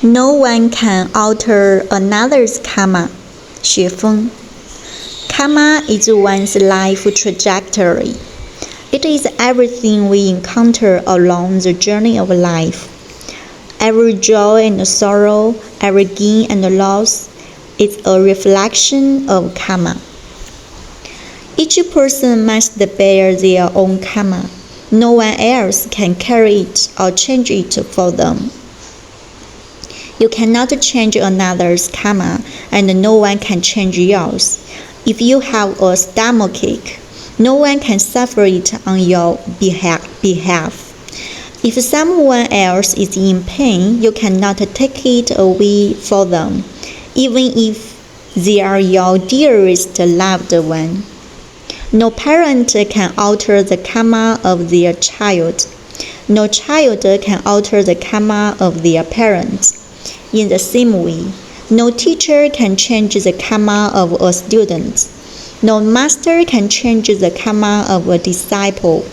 No one can alter another's karma. 雪峰 Karma is one's life trajectory. It is everything we encounter along the journey of life. Every joy and sorrow, every gain and loss is a reflection of karma. Each person must bear their own karma. No one else can carry it or change it for them. You cannot change another's karma, and no one can change yours. If you have a stomachache, no one can suffer it on your behalf. If someone else is in pain, you cannot take it away for them, even if they are your dearest loved one. No parent can alter the karma of their child. No child can alter the karma of their parents. In the same way, no teacher can change the karma of a student. No master can change the karma of a disciple.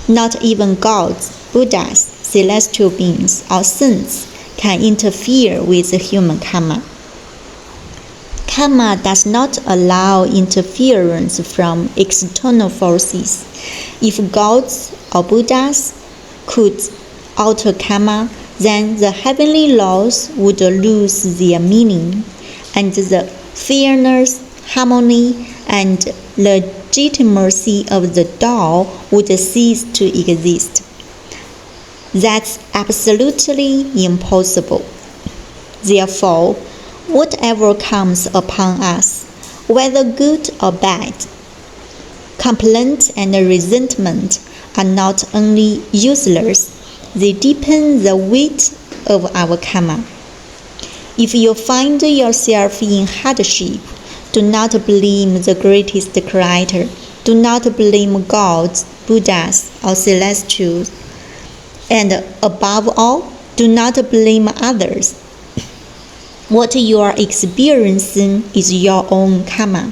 Not even gods, Buddhas, celestial beings, or saints can interfere with human karma. Karma does not allow interference from external forces. If gods or Buddhas could alter karma, then the heavenly laws would lose their meaning, and the fairness, harmony, and legitimacy of the Tao would cease to exist. That's absolutely impossible. Therefore, whatever comes upon us, whether good or bad, complaint and resentment are not only useless, they deepen the weight of our karma. If you find yourself in hardship, do not blame the greatest creator. Do not blame gods, Buddhas, or celestials. And above all, do not blame others. What you are experiencing is your own karma,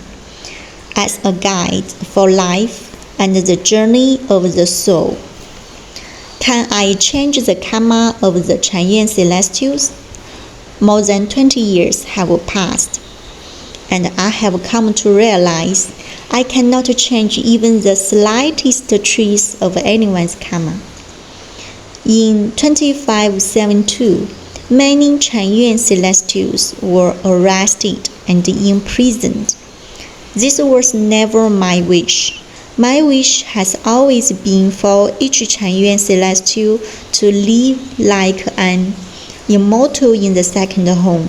as a guide for life and the journey of the soul. Can I change the karma of the Chanyuan celestials? More than 20 years have passed, and I have come to realize I cannot change even the slightest trace of anyone's karma. In 2572, many Chanyuan celestials were arrested and imprisoned. This was never my wish. My wish has always been for each Chanyuan celestial to live like an immortal in the second home.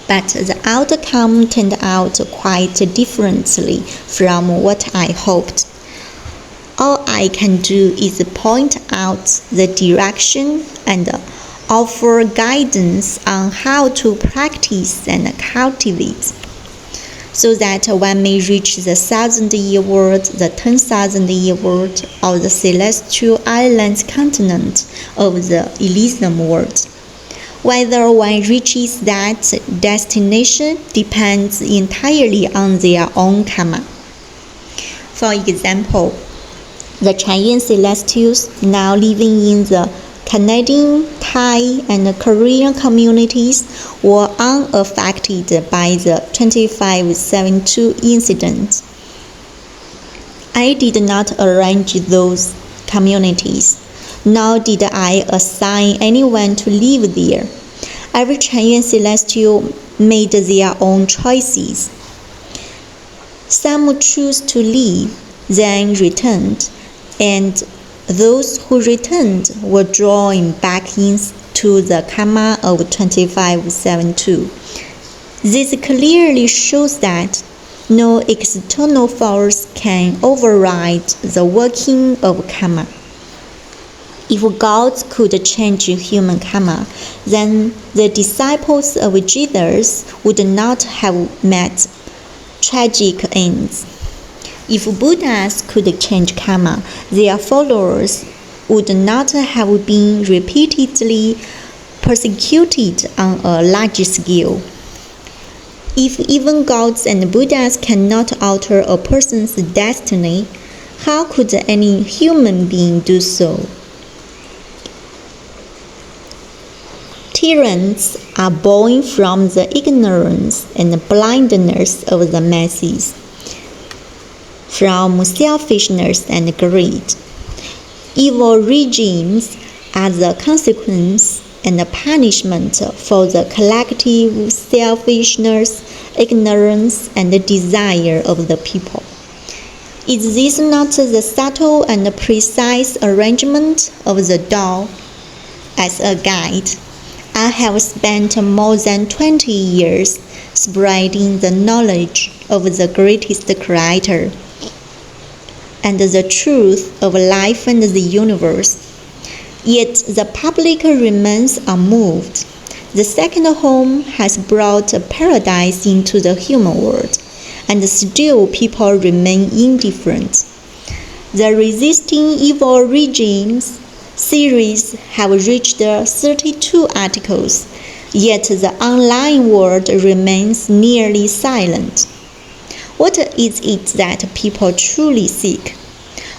But the outcome turned out quite differently from what I hoped. All I can do is point out the direction and offer guidance on how to practice and cultivate, so that one may reach the 1,000-year world, the 10,000-year world, or the celestial islands continent of the Elysium world. Whether one reaches that destination depends entirely on their own karma. For example, the Chanyuan celestials now living in the Canadian, Thai, and Korean communities were unaffected by the 2572 incident. I did not arrange those communities, nor did I assign anyone to live there. Every Chanyuan celestial made their own choices. Some chose to leave, then returned, and those who returned were drawn back into the karma of 2572. This clearly shows that no external force can override the working of karma. If gods could change human karma, then the disciples of Jesus would not have met tragic ends. If Buddhas could change karma, their followers would not have been repeatedly persecuted on a large scale. If even gods and Buddhas cannot alter a person's destiny, how could any human being do so? Tyrants are born from the ignorance and blindness of the masses, from selfishness and greed. Evil regimes are the consequence and the punishment for the collective selfishness, ignorance, and desire of the people. Is this not the subtle and precise arrangement of the door? As a guide, I have spent more than 20 years spreading the knowledge of the greatest creator and the truth of life and the universe. Yet the public remains unmoved. The second home has brought a paradise into the human world, and still people remain indifferent. The Resisting Evil Regimes series have reached 32 articles, yet the online world remains nearly silent. What is it that people truly seek?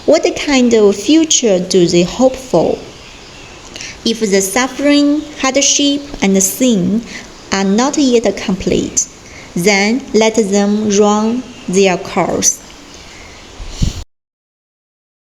What kind of future do they hope for? If the suffering, hardship, and sin are not yet complete, then let them run their course.